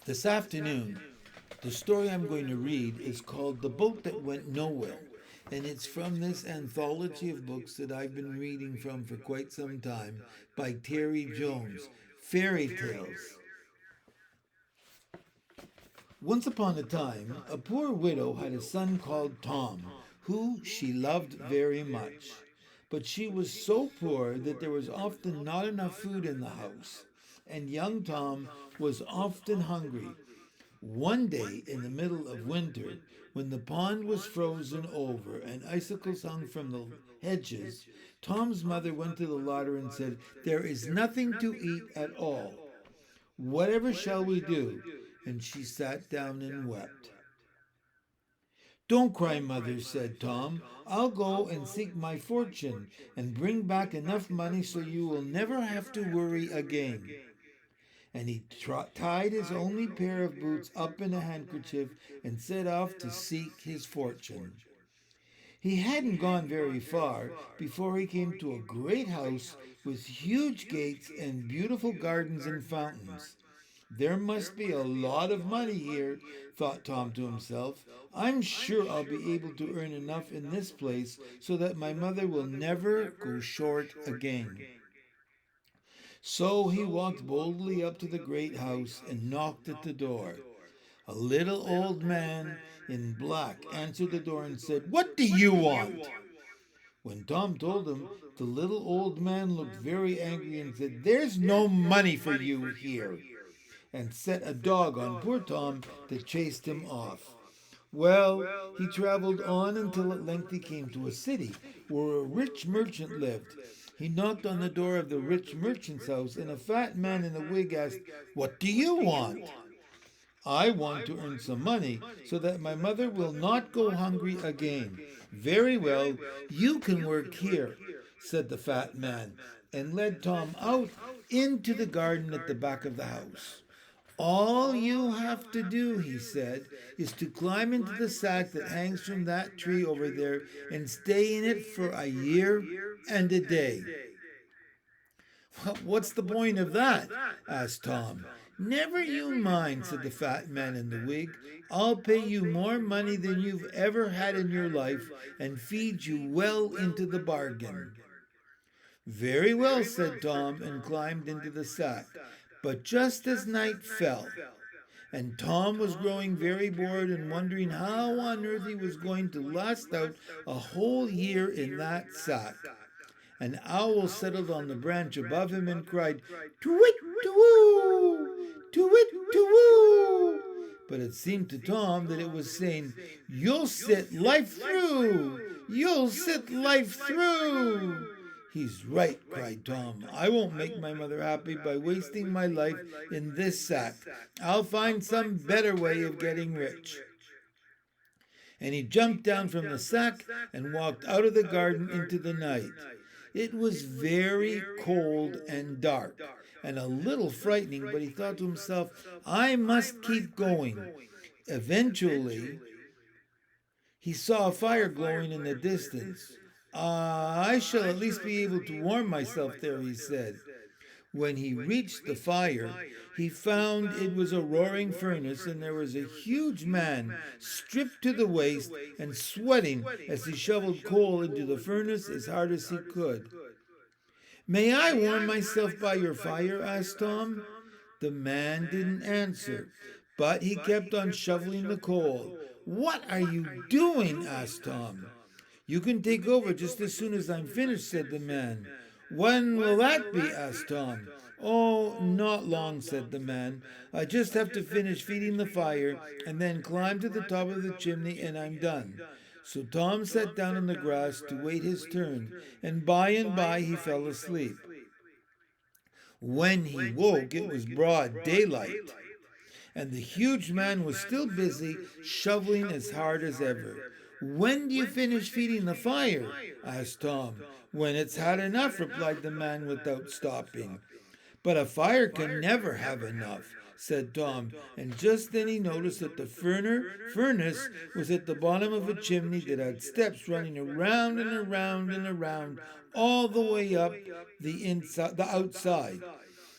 This afternoon, the story I'm going to read is called The Boat That Went Nowhere, and it's from this anthology of books that I've been reading from for quite some time by Terry Jones, Fairy Tales. Once upon a time, a poor widow had a son called Tom, who she loved very much. But she was so poor that there was often not enough food in the house, and young Tom was often hungry. One day in the middle of winter, when the pond was frozen over and icicles hung from the hedges, Tom's mother went to the larder and said, "There is nothing to eat at all. Whatever shall we do?" And she sat down and wept. "Don't cry, mother," said Tom. "I'll go and seek my fortune and bring back enough money so you will never have to worry again." And he tied his only pair of boots up in a handkerchief and set off to seek his fortune. He hadn't gone very far before he came to a great house with huge gates and beautiful gardens and fountains. "There must be a lot of money here," thought Tom to himself. "I'm sure I'll be able to earn enough in this place so that my mother will never go short again." So he walked boldly up to the great house and knocked at the door. A little old man in black answered the door and said, "What do you want?" When Tom told him, the little old man looked very angry and said, "There's no money for you here," and set a dog on poor Tom that chased him off. Well, he traveled on until at length he came to a city where a rich merchant lived. He knocked on the door of the rich merchant's house, and a fat man in a wig asked, "What do you want?" "I want to earn some money so that my mother will not go hungry again." "Very well, you can work here," said the fat man, and led Tom out into the garden at the back of the house. "All you have to do," he said, "is to climb into the sack that hangs from that tree over there and stay in it for a year and a day." "What's the point of that?" asked Tom. "Never you mind," said the fat man in the wig. "I'll pay you more money than you've ever had in your life and feed you well into the bargain." "Very well," said Tom, and climbed into the sack. But just as night fell, and Tom was growing very bored and wondering how on earth he was going to last out a whole year in that sack, an owl settled on the branch above him and cried, "Tu-whit, tu-woo! Tu-whit, tu-woo!" But it seemed to Tom that it was saying, "You'll sit life through! You'll sit life through!" "He's right," cried Tom. "I won't make my mother happy by wasting my life in this sack. I'll find some better way of getting rich." And he jumped down from the sack and walked out of the garden into the night. It was very cold and dark, and a little frightening, but he thought to himself, "I must keep going." Eventually, he saw a fire glowing in the distance. "I shall at least be able to warm myself there," he said. When he reached the fire, he found it was a roaring furnace, and there was a huge man, stripped to the waist and sweating as he shoveled coal into the furnace as hard as he could. "May I warm myself by your fire?" asked Tom. The man didn't answer, but he kept on shoveling the coal. "What are you doing?" asked Tom. "You can take over just as soon as I'm finished," said the man. "When will that be?" asked Tom. "Oh, not long," said the man. "I just have to finish feeding the fire and then climb to the top of the chimney and I'm done." So Tom sat down on the grass to wait his turn, and by he fell asleep. When he woke, it was broad daylight, and the huge man was still busy shoveling as hard as ever. "When do you finish feeding the fire?" asked Tom. "When it's had enough," replied the man without stopping. "But a fire can never have enough," said Tom, and just then he noticed that the furnace was at the bottom of a chimney that had steps running around and around and around all the way up the outside.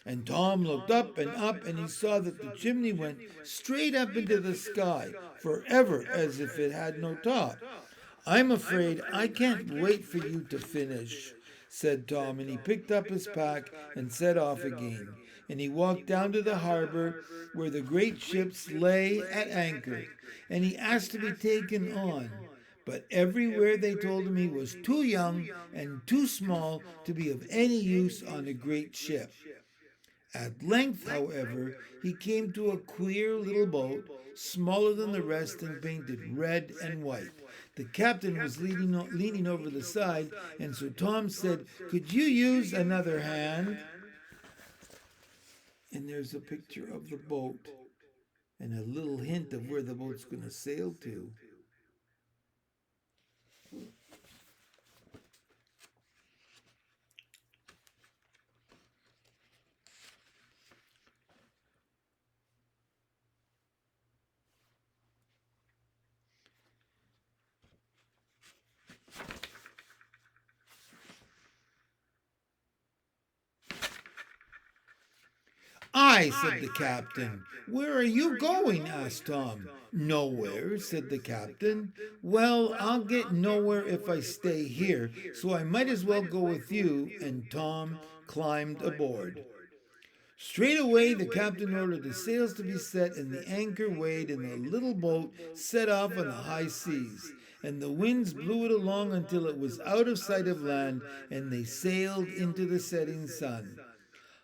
And Tom looked up, and he saw that the chimney went straight up into the sky, forever, as if it had no top. "I'm afraid I can't wait for you to finish," said Tom, and he picked up his pack and set off again. And he walked down to the harbor where the great ships lay at anchor, and he asked to be taken on. But everywhere they told him he was too young and too small to be of any use on a great ship. At length, however, he came to a queer little boat, smaller than the rest and painted red and white. The captain was leaning over the side, and so Tom said, "Could you use another hand?" And there's a picture of the boat and a little hint of where the boat's going to sail to. "I," said the captain. "Where are you going?" asked Tom. "Nowhere," said the captain. "Well, I'll get nowhere if I stay here, so I might as well go with you," and Tom climbed aboard. Straight away the captain ordered the sails to be set and the anchor weighed, and the little boat set off on the high seas. And the winds blew it along until it was out of sight of land, and they sailed into the setting sun.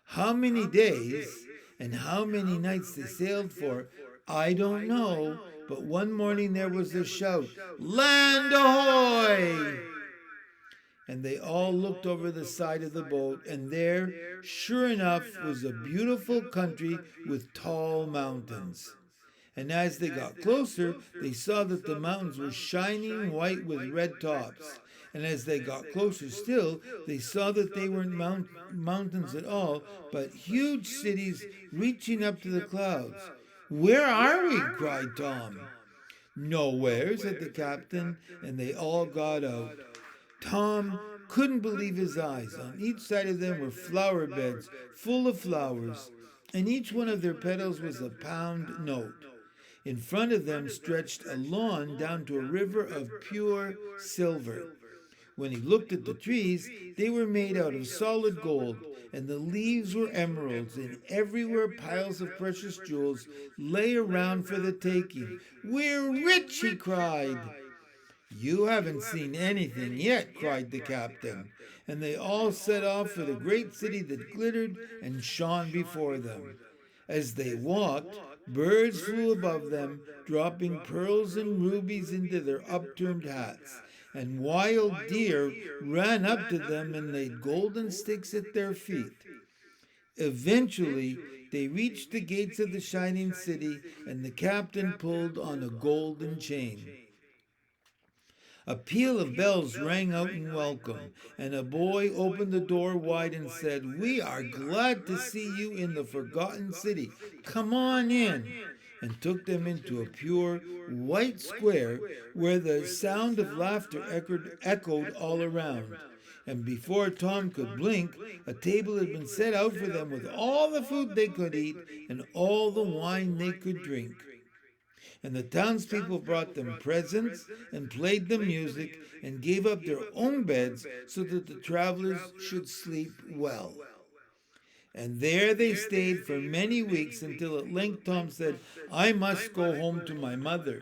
How many days and how many nights they sailed for, I don't know, but one morning there was a shout, "Land ahoy!" And they all looked over the side of the boat, and there, sure enough, was a beautiful country with tall mountains. And as they got closer, they saw that the mountains were shining white with red tops. And as they got closer still, they saw that they weren't mountains at all, but huge cities reaching up to the clouds. "Where are we?" cried Tom. "Nowhere," said the captain, and they all got out. Tom couldn't believe his eyes. On each side of them were flower beds full of flowers, and each one of their petals was a pound note. In front of them stretched a lawn down to a river of pure silver. When he looked at the trees, they were made out of solid gold, and the leaves were emeralds, and everywhere piles of precious jewels lay around for the taking. "We're rich!" he cried. "You haven't seen anything yet," cried the captain, and they all set off for the great city that glittered and shone before them. As they walked, birds flew above them, dropping pearls and rubies into their upturned hats, and wild deer ran up to them and laid golden sticks at their feet. Eventually, they reached the gates of the shining city, and the captain pulled on a golden chain. A peal of bells rang out in welcome, and a boy opened the door wide and said, "We are glad to see you in the forgotten city. Come on in," and took them into a pure white square where the sound of laughter echoed all around. And before Tom could blink, a table had been set out for them with all the food they could eat and all the wine they could drink. And the townspeople brought them presents and played them music and gave up their own beds so that the travelers should sleep well. And there they stayed for many weeks until at length Tom said, "I must go home to my mother."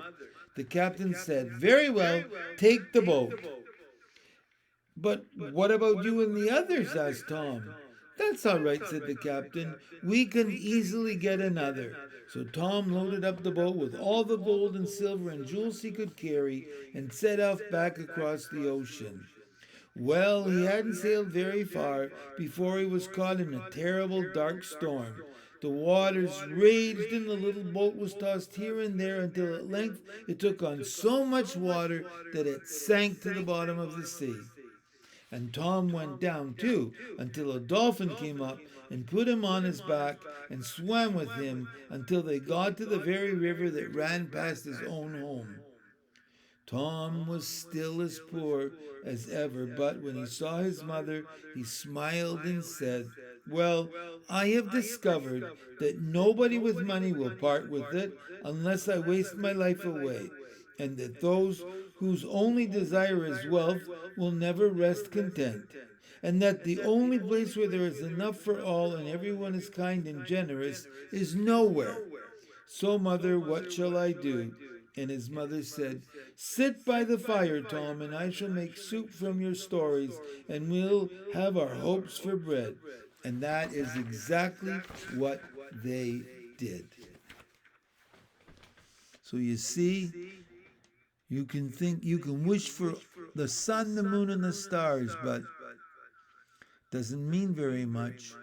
The captain said, "Very well, take the boat." "But what about you and the others?" asked Tom. "That's all right," said the captain. "We can easily get another." So Tom loaded up the boat with all the gold and silver and jewels he could carry and set off back across the ocean. Well, he hadn't sailed very far before he was caught in a terrible dark storm. The waters raged and the little boat was tossed here and there until at length it took on so much water that it sank to the bottom of the sea. And Tom went down too, until a dolphin came up and put him on his back and swam with him until they got to the very river that ran past his own home. Tom was still as poor as ever, but when he saw his mother, he smiled and said, Well, I have discovered that nobody with money will part with it unless I waste my life away, and that those whose only desire is wealth will never rest content, and that the only place where there is enough for all and everyone is kind and generous is nowhere. So, mother, what shall I do? And his mother said, sit by the fire, Tom, and I shall make soup from your stories, and we'll have our hopes for bread. And that is exactly what they did. So you see, you can wish for the sun, the moon, and the stars, but doesn't mean very much